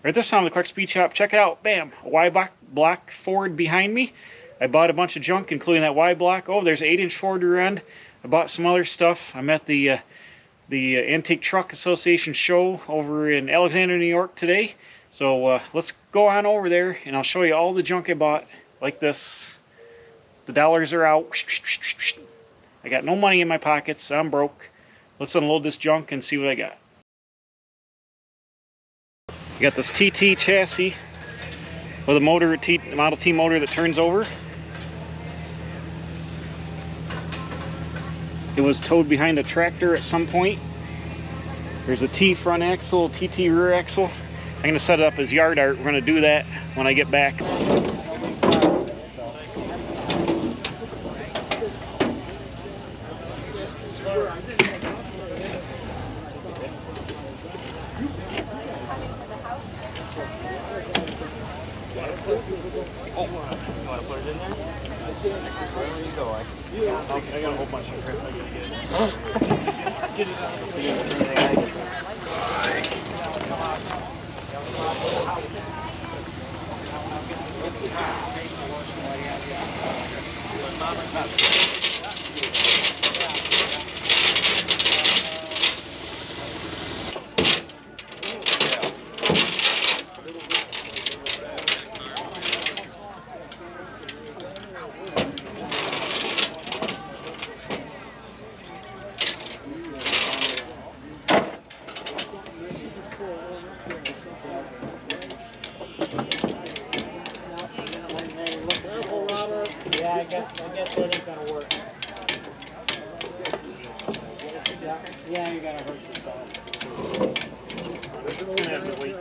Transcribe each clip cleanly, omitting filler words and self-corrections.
Right this time, the quick speed shop. Check it out. Bam, a Y block Ford behind me. I bought a bunch of junk, including that Y block. Oh, there's an 8-inch Ford rear end. I bought some other stuff. I'm at the Antique Truck Association show over in Alexandria, New York today. So let's go on over there, and I'll show you all the junk I bought, like this. The dollars are out. I got no money in my pockets. I'm broke. Let's unload this junk and see what I got. You got this TT chassis with a motor, Model T motor that turns over. It was towed behind a tractor at some point. There's a T front axle, TT rear axle. I'm going to set it up as yard art. We're going to do that when I get back. Oh, you want to put it in there? Wherever you go, I got a whole bunch of crap I gotta get. Get it out. I guess that ain't gonna work. Yeah, you're gonna hurt yourself. It's gonna have to wait.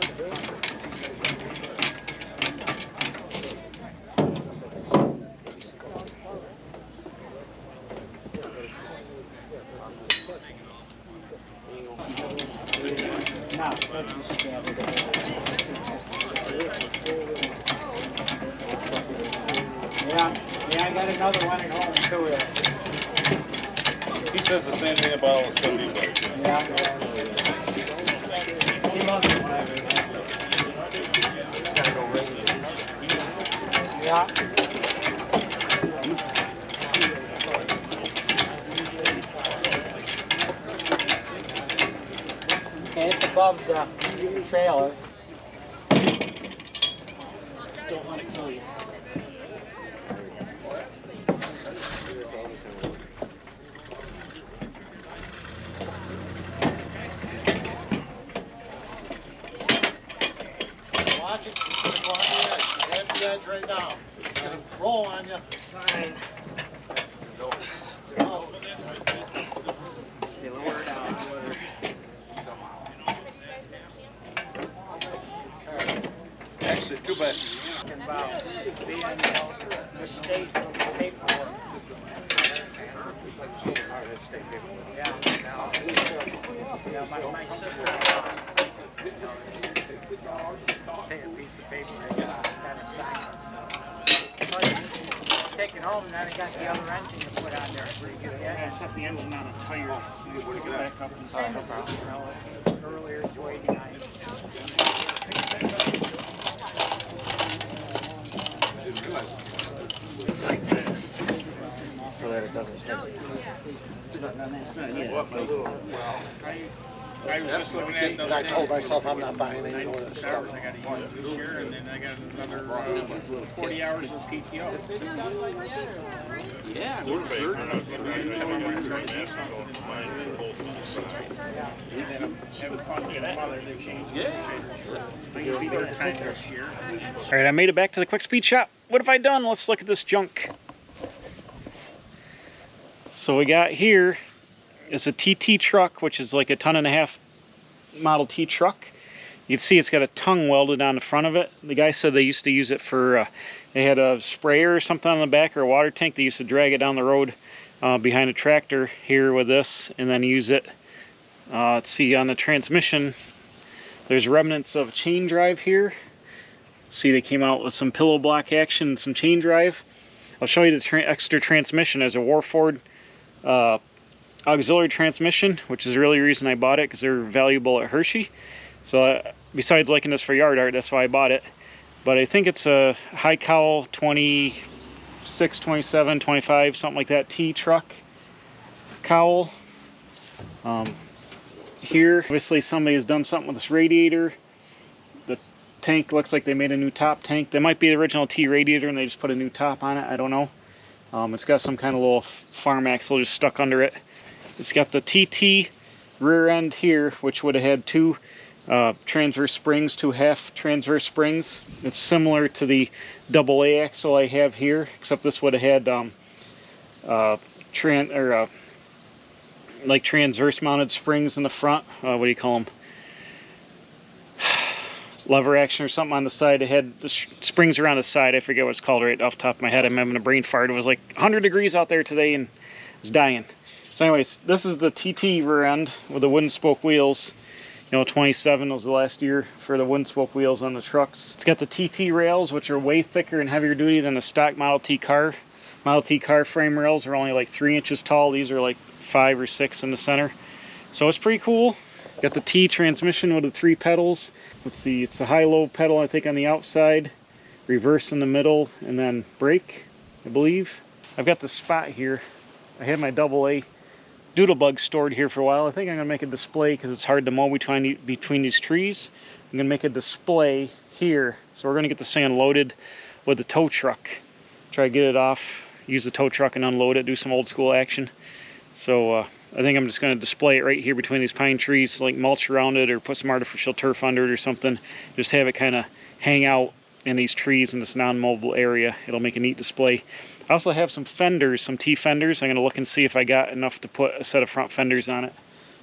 Yeah, I got another one at home too. He says the same thing about all the stuff he buys. Yeah. He loves it when I do that. It's gotta go right in. Yeah. Okay, it's above the trailer. Just don't want to kill you. Watch it. It's going to go on the edge. You have the edge right now. It's going to roll on you. Fine. Oh. Okay, lower it down. Actually, too bad. About being mistake from the paperwork. Yeah, my sister take a piece of paper and got a sign it. Take it home and then I got the other engine to put on there. I set the engine on a tire so you can back up and Same as earlier, Joy and I. Just like this, so that it doesn't hit. Nothing on that side yet. I was just looking at those. I told myself I'm not buying any more of this stuff. I got to use this year, and then I got another 40 hours of PTO. Yeah, We're paying. And then I'm having fun with my mother. They changed the administrators. I'm going to be there time this year. All right, I made it back to the quick speed shop. What have I done? Let's look at this junk. So we got here is a TT truck, which is like a 1.5 ton Model T truck. You can see it's got a tongue welded on the front of it. The guy said they used to use it for, they had a sprayer or something on the back or a water tank. They used to drag it down the road behind a tractor here with this and then use it. Let's see, on the transmission, there's remnants of chain drive here. See, they came out with some pillow block action and some chain drive. I'll show you the extra transmission. There's a Warford auxiliary transmission, which is really the reason I bought it, because they're valuable at Hershey. So besides liking this for yard art, that's why I bought it. But I think it's a high cowl 26, 27, 25, something like that T truck cowl. Here, obviously somebody has done something with this radiator. The tank looks like they made a new top tank. That might be the original T radiator and they just put a new top on it. I don't know. It's got some kind of little farm axle just stuck under it. It's got the TT rear end here, which would have had two transverse springs, two half transverse springs. It's similar to the AA axle I have here, except this would have had like transverse mounted springs in the front. What do you call them? Lever action or something on the side. It had the springs around the side. I forget what it's called right off the top of my head. I'm having a brain fart. It was like 100 degrees out there today and I was dying. So anyways, this is the TT rear end with the wooden spoke wheels. You know, 27 was the last year for the wooden spoke wheels on the trucks. It's got the TT rails, which are way thicker and heavier duty than the stock Model T car. Model T car frame rails are only like 3 inches tall. These are like 5 or 6 in the center. So it's pretty cool. Got the T transmission with the 3 pedals. Let's see, it's a high-low pedal, I think, on the outside, reverse in the middle, and then brake, I believe. I've got the spot here. I had my AA Doodlebug stored here for a while. I think I'm going to make a display because it's hard to mow between these trees. I'm going to make a display here. So we're going to get this thing unloaded with the tow truck. Try to get it off, use the tow truck and unload it, do some old school action. So I think I'm just going to display it right here between these pine trees, like mulch around it or put some artificial turf under it or something. Just have it kind of hang out in these trees in this non-mobile area. It'll make a neat display. I also have some fenders, some T fenders. I'm going to look and see if I got enough to put a set of front fenders on it.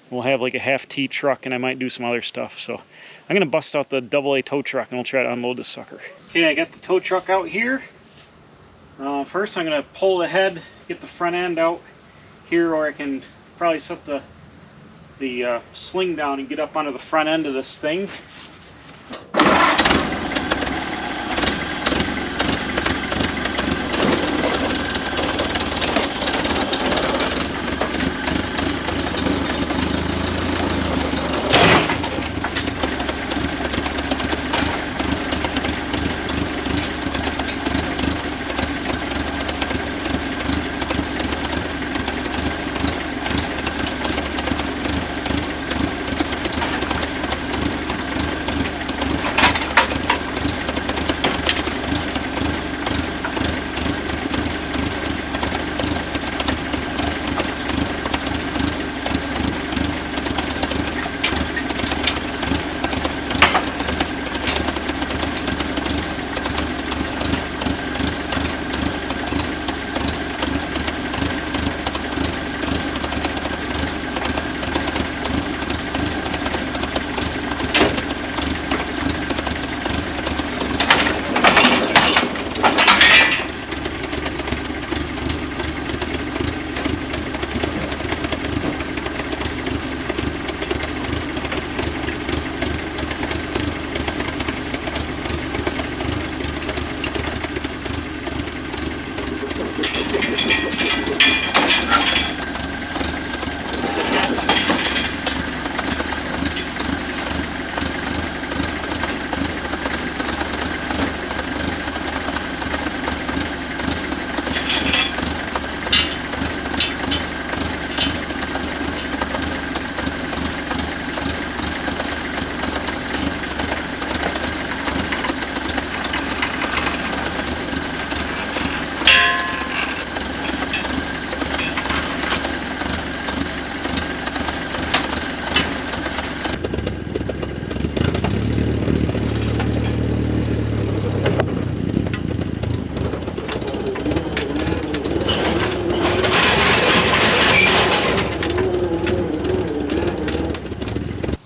We'll have like a half T truck and I might do some other stuff. So I'm going to bust out the AA tow truck and we'll try to unload this sucker. Okay, I got the tow truck out here. First I'm going to pull the head, get the front end out here, or I can probably set the sling down and get up onto the front end of this thing.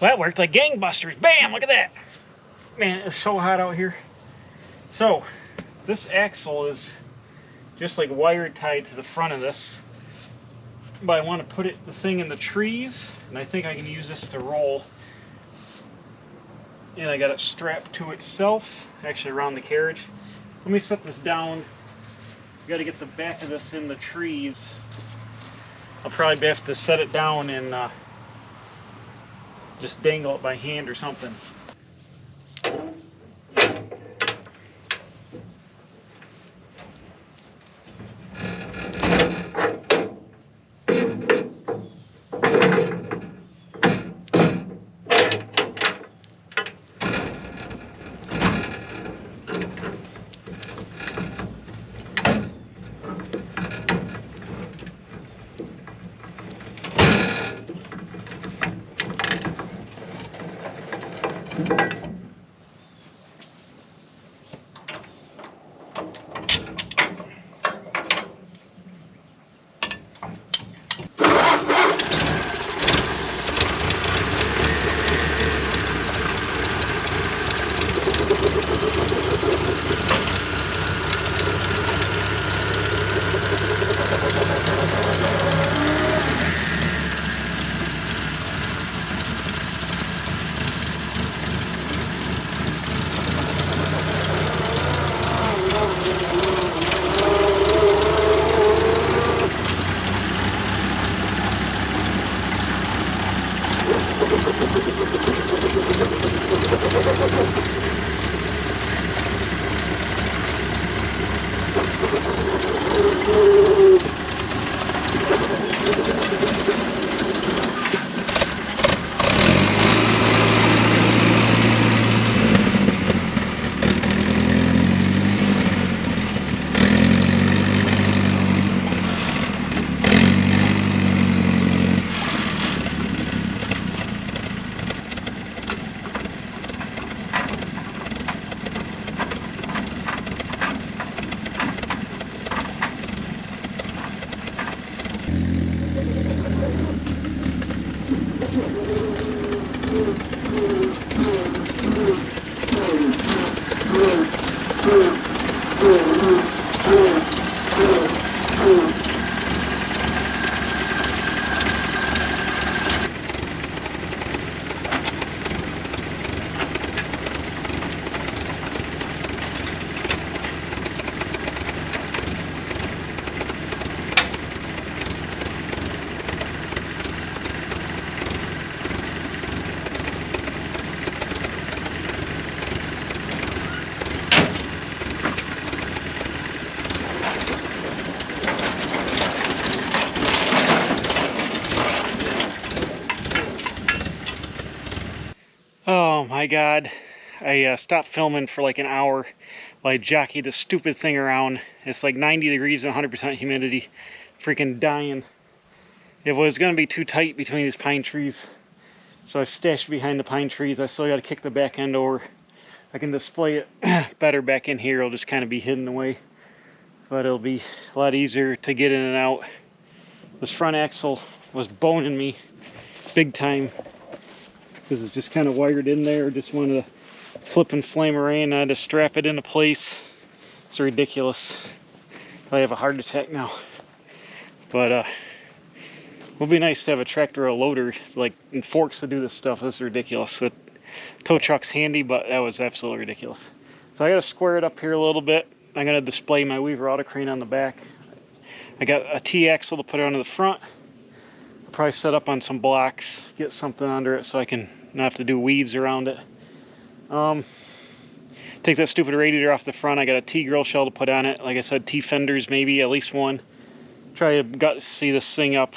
Well, that worked like gangbusters. Bam! Look at that. Man, it's so hot out here. So, this axle is just like wired tied to the front of this. But I want to put the thing in the trees, and I think I can use this to roll. And I got it strapped to itself, actually around the carriage. Let me set this down. Got to get the back of this in the trees. I'll probably have to set it down and just dangle it by hand or something. Oh my god, I stopped filming for like an hour while I jockeyed this stupid thing around. It's like 90 degrees and 100% humidity. Freaking dying. It was going to be too tight between these pine trees, so I stashed behind the pine trees. I still got to kick the back end over. I can display it better back in here. It'll just kind of be hidden away, but it'll be a lot easier to get in and out. This front axle was boning me big time because it's just kind of wired in there. Just wanted to flip and flame around. I had to strap it into place. It's ridiculous. I have a heart attack now. But it would be nice to have a tractor or a loader like and forks to do this stuff. This is ridiculous. The tow truck's handy, but that was absolutely ridiculous. So I got to square it up here a little bit. I'm going to display my Weaver auto crane on the back. I got a T-axle to put onto the front. I'll probably set up on some blocks, get something under it so I can not have to do weeds around it. Take that stupid radiator off the front. I got a T-grill shell to put on it. Like I said, T-fenders maybe, at least one. Try to see this thing up.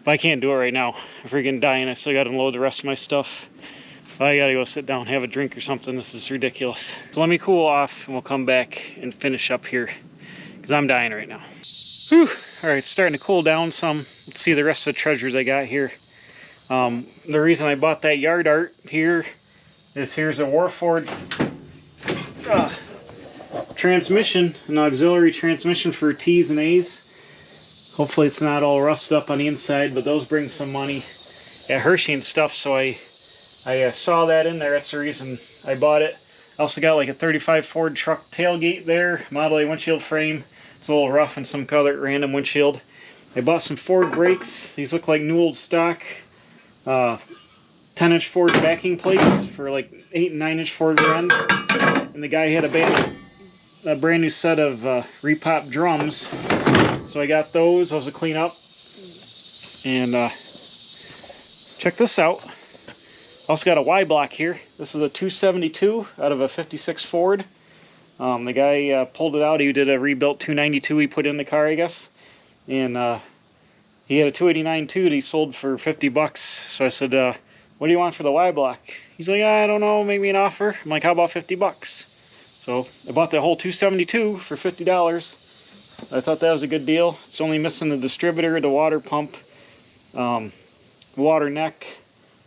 But I can't do it right now. I'm freaking dying. I still got to unload the rest of my stuff. I gotta go sit down, have a drink or something. This is ridiculous. So let me cool off and we'll come back and finish up here because I'm dying right now. Whew. All right, it's starting to cool down some. Let's see the rest of the treasures I got here. The reason I bought that yard art here is here's a Warford transmission, an auxiliary transmission for T's and A's. Hopefully it's not all rusted up on the inside, but those bring some money at Hershey and stuff, so I saw that in there. That's the reason I bought it. I also got like a 35 Ford truck tailgate there, Model A windshield frame. It's a little rough and some color random windshield. I bought some Ford brakes. These look like new old stock 10-inch Ford backing plates for like 8 and 9-inch Ford rearend. And the guy had a brand new set of repop drums. So I got those. Those will clean up. And check this out. Also got a Y block here. This is a 272 out of a 56 Ford. The guy pulled it out. He did a rebuilt 292 he put in the car, I guess. And he had a 289 too that he sold for 50 bucks. So I said, what do you want for the Y block? He's like, I don't know, make me an offer. I'm like, how about 50 bucks? So I bought the whole 272 for $50. I thought that was a good deal. It's only missing the distributor, the water pump, water neck.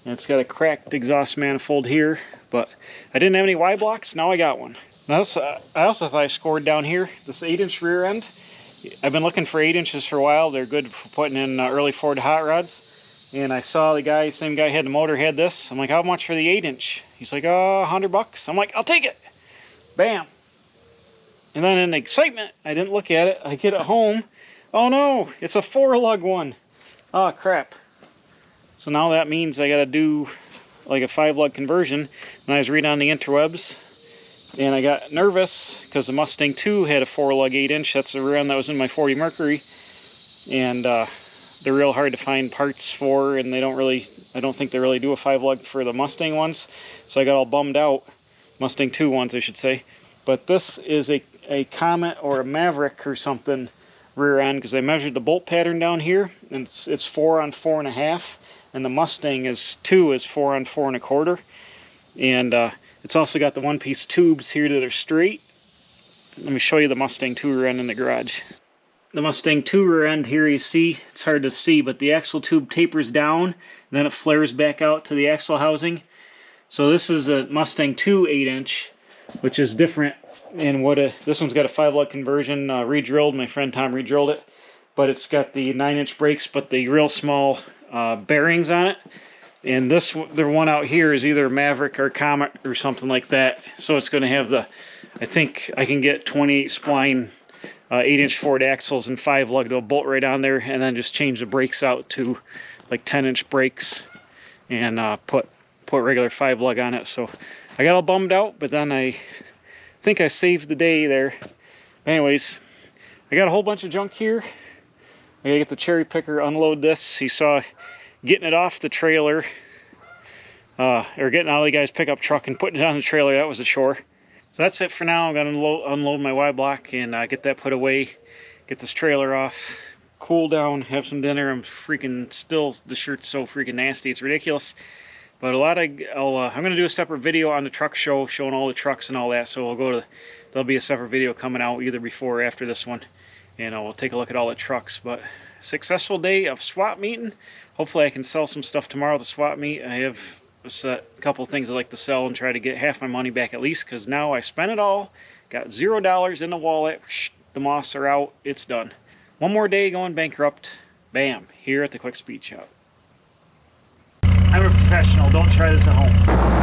And it's got a cracked exhaust manifold here, but I didn't have any Y blocks. Now I got one. I also thought I scored down here this 8-inch rear end. I've been looking for 8 inches for a while. They're good for putting in early Ford hot rods. And I saw the same guy had the motor, had this. I'm like, how much for the 8-inch? He's like, $100 bucks. I'm like, I'll take it. Bam. And then in the excitement, I didn't look at it. I get it home. Oh no, it's a 4-lug one. Oh crap. So now that means I gotta do like a 5-lug conversion. And I was reading on the interwebs, and I got nervous because the Mustang 2 had a 4-lug 8-inch. That's the rear end that was in my 40 Mercury, and they're real hard to find parts for, and I don't think they really do a 5-lug for the Mustang ones. So I got all bummed out. Mustang 2 ones, I should say. But this is a Comet or a Maverick or something rear end, because I measured the bolt pattern down here, and it's 4 on 4.5, and the Mustang is 4 on 4 1/4, and it's also got the one-piece tubes here that are straight. Let me show you the Mustang 2 rear end in the garage. The Mustang 2 rear end here, you see, it's hard to see, but the axle tube tapers down, and then it flares back out to the axle housing. So this is a Mustang 2 8-inch, which is different in what this one's got a 5-lug conversion, re-drilled. My friend Tom re-drilled it, but it's got the 9-inch brakes, but the real small bearings on it. And the one out here is either Maverick or Comet or something like that. So it's going to have the, I think I can get 28 spline 8-inch Ford axles and 5-lug to a bolt right on there, and then just change the brakes out to like 10-inch brakes and put regular 5-lug on it. So I got all bummed out, but then I think I saved the day there. Anyways, I got a whole bunch of junk here. I gotta get the cherry picker, unload this. You saw getting it off the trailer, or getting out of the guy's pickup truck and putting it on the trailer. That was a chore. So that's it for now. I'm gonna unload my Y block and get that put away, get this trailer off, cool down, have some dinner. I'm freaking still, the shirt's so freaking nasty, it's ridiculous. But I'm gonna do a separate video on the truck show, showing all the trucks and all that. So there'll be a separate video coming out either before or after this one, and we'll take a look at all the trucks. But successful day of swap meeting. Hopefully I can sell some stuff tomorrow at the swap meet. I have a couple of things I like to sell and try to get half my money back at least, because now I spent it all, got $0 in the wallet, the moths are out, it's done. One more day going bankrupt, bam, here at the Quick Speed Shop. I'm a professional, don't try this at home.